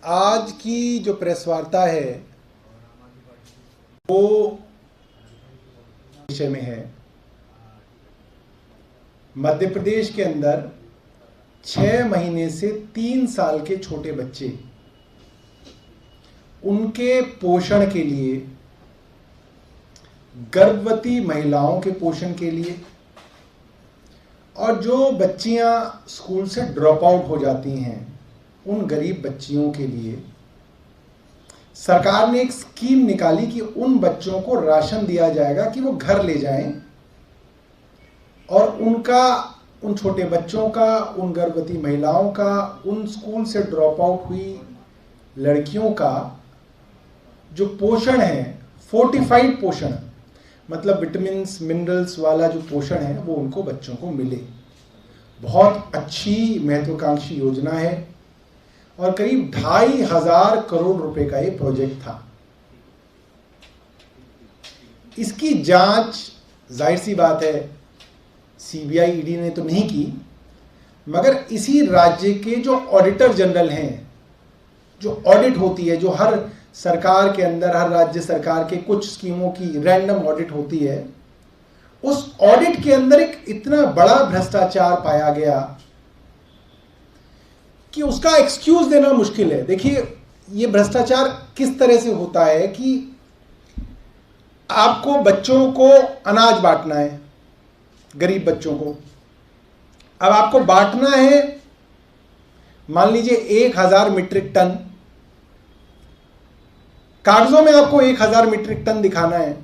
आज की जो प्रेस वार्ता है वो विषय में है। मध्य प्रदेश के अंदर 6 महीने से 3 साल के छोटे बच्चे, उनके पोषण के लिए, गर्भवती महिलाओं के पोषण के लिए और जो बच्चियां स्कूल से ड्रॉप आउट हो जाती हैं उन गरीब बच्चियों के लिए सरकार ने एक स्कीम निकाली कि उन बच्चों को राशन दिया जाएगा कि वो घर ले जाएं और उन छोटे बच्चों का, उन गर्भवती महिलाओं का, उन स्कूल से ड्रॉप आउट हुई लड़कियों का जो पोषण है, फोर्टिफाइड पोषण, मतलब विटामिन मिनरल्स वाला जो पोषण है वो उनको बच्चों को मिले। बहुत अच्छी महत्वाकांक्षी योजना है और करीब 2,500 करोड़ रुपए का ये प्रोजेक्ट था। इसकी जांच जाहिर सी बात है सीबीआई, ईडी ने तो नहीं की, मगर इसी राज्य के जो ऑडिटर जनरल हैं, जो ऑडिट होती है, जो हर सरकार के अंदर, हर राज्य सरकार के कुछ स्कीमों की रैंडम ऑडिट होती है, उस ऑडिट के अंदर एक इतना बड़ा भ्रष्टाचार पाया गया कि उसका एक्सक्यूज देना मुश्किल है। देखिए, ये भ्रष्टाचार किस तरह से होता है कि आपको बच्चों को अनाज बांटना है, गरीब बच्चों को। अब आपको बांटना है, मान लीजिए 1000 मीट्रिक टन, कागजों में आपको 1000 मीट्रिक टन दिखाना है,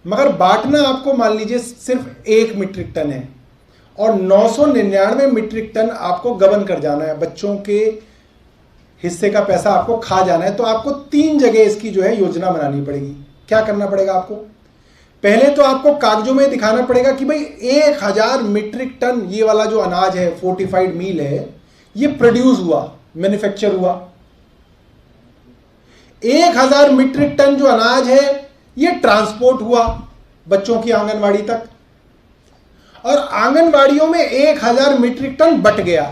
मगर बांटना आपको मान लीजिए सिर्फ 1 मीट्रिक टन है और 999 मीट्रिक टन आपको गबन कर जाना है, बच्चों के हिस्से का पैसा आपको खा जाना है। तो आपको 3 जगह इसकी जो है योजना बनानी पड़ेगी। क्या करना पड़ेगा आपको? पहले तो आपको कागजों में दिखाना पड़ेगा कि भाई 1000 मीट्रिक टन ये वाला जो अनाज है, फोर्टिफाइड मील है, ये प्रोड्यूस हुआ, मैन्युफैक्चर हुआ। 1000 मीट्रिक टन जो अनाज है ये ट्रांसपोर्ट हुआ बच्चों की आंगनवाड़ी तक, और आंगनवाड़ियों में 1000 मीट्रिक टन बट गया।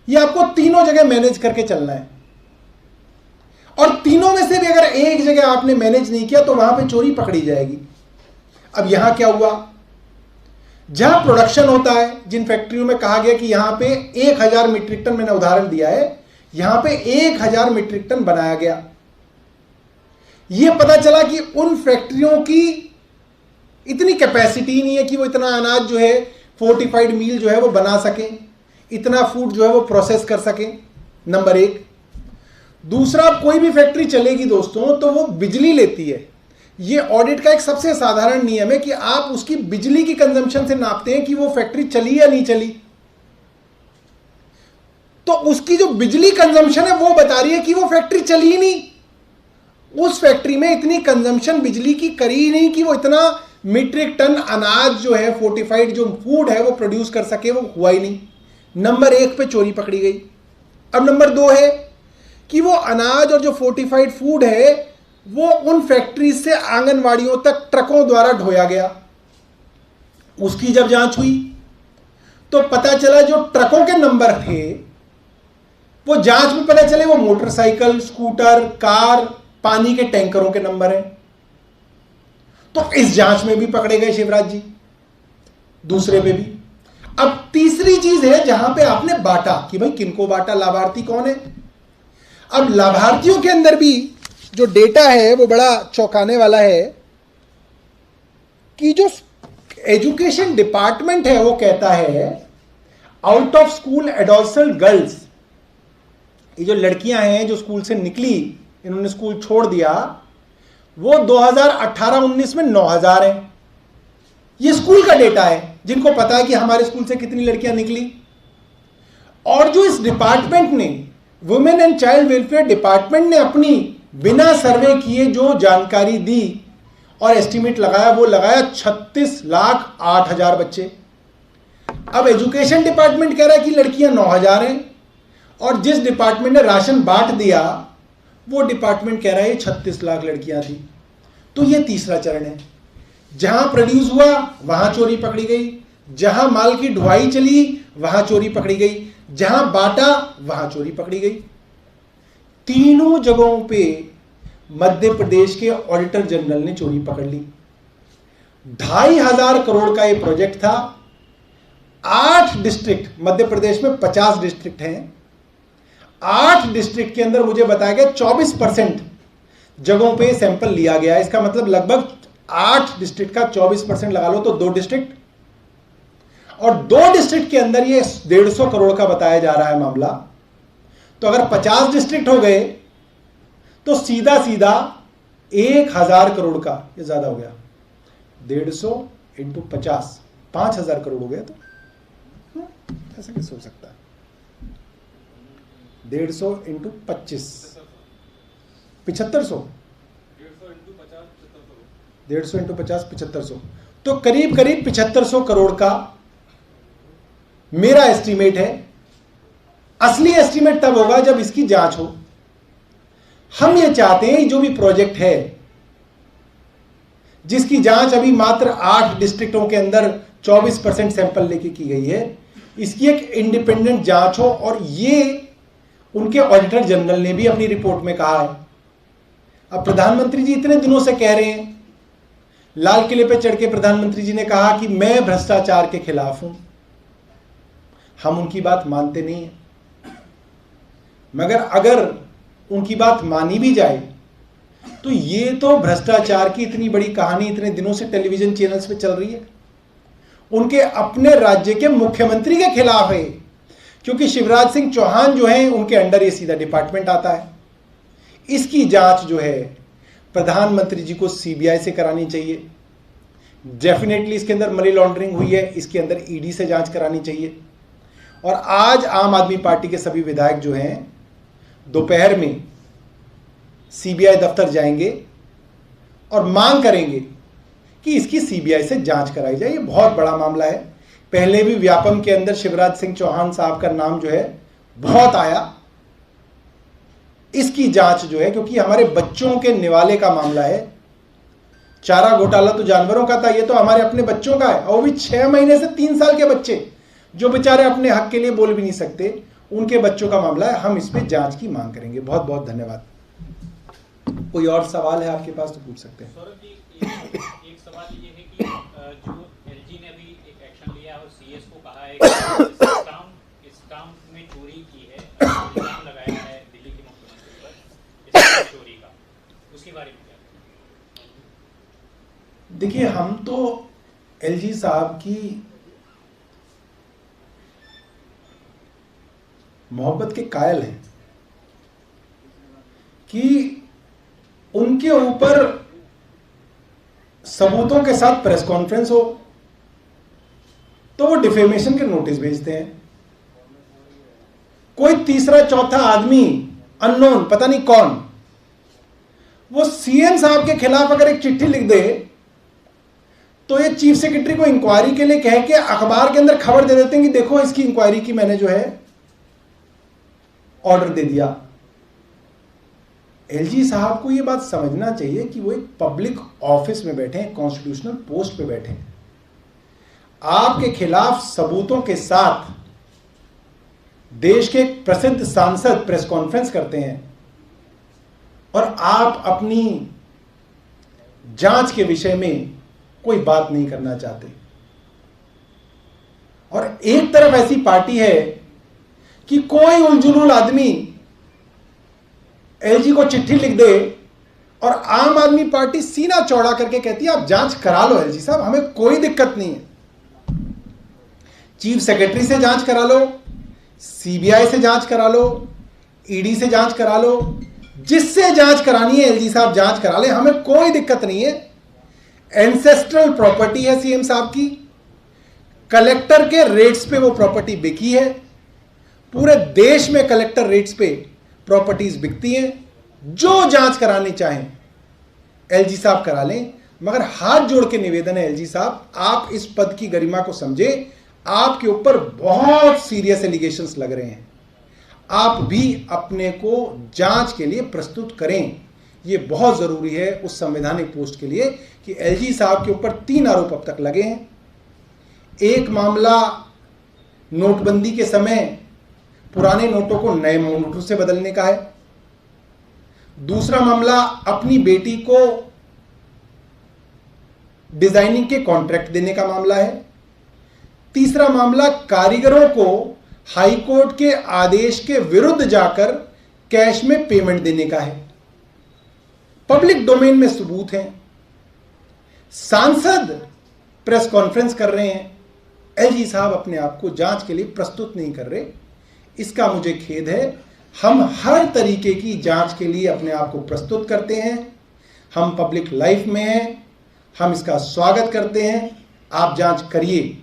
ये आपको तीनों जगह मैनेज करके चलना है, और तीनों में से भी अगर एक जगह आपने मैनेज नहीं किया तो वहां पे चोरी पकड़ी जाएगी। अब यहां क्या हुआ, जहां प्रोडक्शन होता है, जिन फैक्ट्रियों में कहा गया कि यहां पे 1000 मीट्रिक टन, मैंने उदाहरण दिया है, यहां पे 1000 मीट्रिक टन बनाया गया। यह पता चला कि उन फैक्ट्रियों की इतनी कैपेसिटी नहीं है कि वो इतना अनाज जो है, फोर्टिफाइड मील जो है वो बना सके, इतना फूड जो है वो प्रोसेस कर सके, नंबर 1। दूसरा, कोई भी फैक्ट्री चलेगी दोस्तों तो वो बिजली लेती है। ये ऑडिट का एक सबसे साधारण नियम है कि आप उसकी बिजली की कंजम्पशन से नापते हैं कि वो फैक्ट्री चली या नहीं चली। तो उसकी जो बिजली कंजम्पशन है वो बता रही है कि वो फैक्ट्री चली ही नहीं। उस फैक्ट्री में इतनी कंजम्पशन बिजली की करी ही नहीं कि वो इतना मीट्रिक टन अनाज जो है, फोर्टिफाइड जो फूड है वो प्रोड्यूस कर सके, वो हुआ ही नहीं। नंबर 1 पे चोरी पकड़ी गई। अब नंबर 2 है कि वो अनाज और जो फोर्टिफाइड फूड है वो उन फैक्ट्री से आंगनवाड़ियों तक ट्रकों द्वारा ढोया गया। उसकी जब जांच हुई तो पता चला जो ट्रकों के नंबर थे वो जांच में पता चले वो मोटरसाइकिल, स्कूटर, कार, पानी के टैंकरों के नंबर हैं। तो इस जांच में भी पकड़े गए शिवराज जी, दूसरे पे भी। अब तीसरी चीज है जहां पे आपने बांटा कि भाई किनको बांटा, लाभार्थी कौन है। अब लाभार्थियों के अंदर भी जो डेटा है वो बड़ा चौंकाने वाला है कि जो एजुकेशन डिपार्टमेंट है वो कहता है out of school adolescent girls, ये जो लड़कियां हैं जो स्कूल से निकली, इन्होंने स्कूल छोड़ दिया, वो 2018-19 में 9000 है। ये स्कूल का डेटा है, जिनको पता है कि हमारे स्कूल से कितनी लड़कियां निकली। और जो इस डिपार्टमेंट ने, women and child welfare department ने अपनी बिना सर्वे किए जो जानकारी दी और एस्टिमेट लगाया, वो लगाया 36,08,000 बच्चे। अब एजुकेशन डिपार्टमेंट कह रहा है कि लड़कियां 9000 हैं, और जिस डिपार्टमेंट ने राशन बांट दिया वो डिपार्टमेंट कह रहा है 36 लाख लड़कियां थी। तो ये तीसरा चरण है। जहां प्रोड्यूस हुआ वहां चोरी पकड़ी गई, जहां माल की ढुलाई चली वहां चोरी पकड़ी गई, जहां बांटा वहां चोरी पकड़ी गई। तीनों जगहों पे मध्य प्रदेश के ऑडिटर जनरल ने चोरी पकड़ ली। 2,500 करोड़ का ये प्रोजेक्ट था। 8 डिस्ट्रिक्ट, मध्य प्रदेश में 50 डिस्ट्रिक्ट हैं, 8 डिस्ट्रिक्ट के अंदर मुझे बताया गया 24% जगहों पे सैंपल लिया गया। इसका मतलब लगभग 8 डिस्ट्रिक्ट का 24% लगा लो तो 2 डिस्ट्रिक्ट, और 2 डिस्ट्रिक्ट के अंदर ये 150 करोड़ का बताया जा रहा है मामला। तो अगर 50 डिस्ट्रिक्ट हो गए तो सीधा सीधा 1,000 करोड़ का, ये ज्यादा हो गया, 150 इंटू 50, 5,000 करोड़ हो गया। तो ऐसा कैसे हो सकता है? 150 इंटू 25, 7500, 150 इंटू 50, 7500, तो करीब करीब 7500 करोड़ का मेरा एस्टीमेट है। असली एस्टीमेट तब होगा जब इसकी जांच हो। हम ये चाहते हैं जो भी प्रोजेक्ट है जिसकी जांच अभी मात्र 8 डिस्ट्रिक्टों के अंदर 24% सैंपल लेके की गई है, इसकी एक इंडिपेंडेंट जांच हो। और ये उनके ऑडिटर जनरल ने भी अपनी रिपोर्ट में कहा है। अब प्रधानमंत्री जी इतने दिनों से कह रहे हैं, लाल किले पे चढ़ के प्रधानमंत्री जी ने कहा कि मैं भ्रष्टाचार के खिलाफ हूं। हम उनकी बात मानते नहीं है, मगर अगर उनकी बात मानी भी जाए तो ये तो भ्रष्टाचार की इतनी बड़ी कहानी इतने दिनों से टेलीविजन चैनल्स पे चल रही है, उनके अपने राज्य के मुख्यमंत्री के खिलाफ है। क्योंकि शिवराज सिंह चौहान जो है उनके अंडर ये सीधा डिपार्टमेंट आता है। इसकी जांच जो है प्रधानमंत्री जी को सीबीआई से करानी चाहिए। डेफिनेटली इसके अंदर मनी लॉन्ड्रिंग हुई है, इसके अंदर ईडी से जांच करानी चाहिए। और आज आम आदमी पार्टी के सभी विधायक जो हैं दोपहर में सीबीआई दफ्तर जाएंगे और मांग करेंगे कि इसकी सीबीआई से जांच कराई जाए। ये बहुत बड़ा मामला है। पहले भी व्यापम के अंदर शिवराज सिंह चौहान साहब का नाम जो है बहुत आया। इसकी जांच जो है, क्योंकि हमारे बच्चों के निवाले का मामला है। चारा घोटाला तो जानवरों का था, ये तो हमारे अपने बच्चों का है, और भी 6 महीने से 3 साल के बच्चे जो बेचारे अपने हक के लिए बोल भी नहीं सकते, उनके बच्चों का मामला है। हम इस पे जांच की मांग करेंगे। बहुत बहुत धन्यवाद। कोई और सवाल है आपके पास तो पूछ सकते हैं। सौरभ जी, एक सवाल ये है कि जो एलजी ने अभी एक एक्शन लिया और सीएस को कहा है कि स्टाम्प में चोरी की है, इल्जाम लगाया है दिल्ली के मुख्यमंत्री पर इस चोरी का, उसके बारे में क्या? देखिए, हम तो एलजी साहब की मोहब्बत के कायल हैं कि उनके ऊपर सबूतों के साथ प्रेस कॉन्फ्रेंस हो तो वो डिफेमेशन के नोटिस भेजते हैं। कोई तीसरा चौथा आदमी, अननोन, पता नहीं कौन, वो सीएम साहब के खिलाफ अगर एक चिट्ठी लिख दे तो ये चीफ सेक्रेटरी को इंक्वायरी के लिए कह के अखबार के अंदर खबर दे देते हैं कि देखो इसकी इंक्वायरी की मैंने जो है ऑर्डर दे दिया। एलजी साहब को यह बात समझना चाहिए कि वो एक पब्लिक ऑफिस में बैठे हैं, कॉन्स्टिट्यूशनल पोस्ट पे बैठे हैं। आपके खिलाफ सबूतों के साथ देश के एक प्रसिद्ध सांसद प्रेस कॉन्फ्रेंस करते हैं और आप अपनी जांच के विषय में कोई बात नहीं करना चाहते। और एक तरफ ऐसी पार्टी है कि कोई उलझुल आदमी एलजी को चिट्ठी लिख दे और आम आदमी पार्टी सीना चौड़ा करके कहती है आप जांच करा लो एलजी साहब, हमें कोई दिक्कत नहीं है। चीफ सेक्रेटरी से जांच करा लो, सीबीआई से जांच करा लो, ईडी से जांच करा लो, जिससे जांच करानी है एलजी साहब जांच करा ले, हमें कोई दिक्कत नहीं है। एंसेस्ट्रल प्रॉपर्टी है सीएम साहब की, कलेक्टर के रेट्स पे वो प्रॉपर्टी बिकी है। पूरे देश में कलेक्टर रेट्स पे प्रॉपर्टीज बिकती हैं। जो जांच करानी चाहें एलजी साहब करा लें, मगर हाथ जोड़ के निवेदन है एलजी साहब, आप इस पद की गरिमा को समझें। आपके ऊपर बहुत सीरियस एलिगेशंस लग रहे हैं, आप भी अपने को जांच के लिए प्रस्तुत करें। यह बहुत जरूरी है उस संवैधानिक पोस्ट के लिए कि एलजी साहब के ऊपर 3 आरोप अब तक लगे हैं। एक मामला नोटबंदी के समय पुराने नोटों को नए नोटों से बदलने का है, दूसरा मामला अपनी बेटी को डिजाइनिंग के कॉन्ट्रैक्ट देने का मामला है। तीसरा मामला कारीगरों को हाई कोर्ट के आदेश के विरुद्ध जाकर कैश में पेमेंट देने का है। पब्लिक डोमेन में सबूत हैं। सांसद प्रेस कॉन्फ्रेंस कर रहे हैं, एलजी साहब अपने आप को जांच के लिए प्रस्तुत नहीं कर रहे। इसका मुझे खेद है। हम हर तरीके की जांच के लिए अपने आप को प्रस्तुत करते हैं। हम पब्लिक लाइफ में हैं, हम इसका स्वागत करते हैं। आप जांच करिए,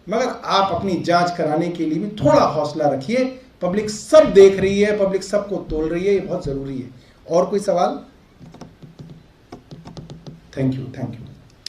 मगर आप अपनी जांच कराने के लिए भी थोड़ा हौसला रखिए। पब्लिक सब देख रही है, पब्लिक सबको तोल रही है, ये बहुत जरूरी है। और कोई सवाल? Thank you.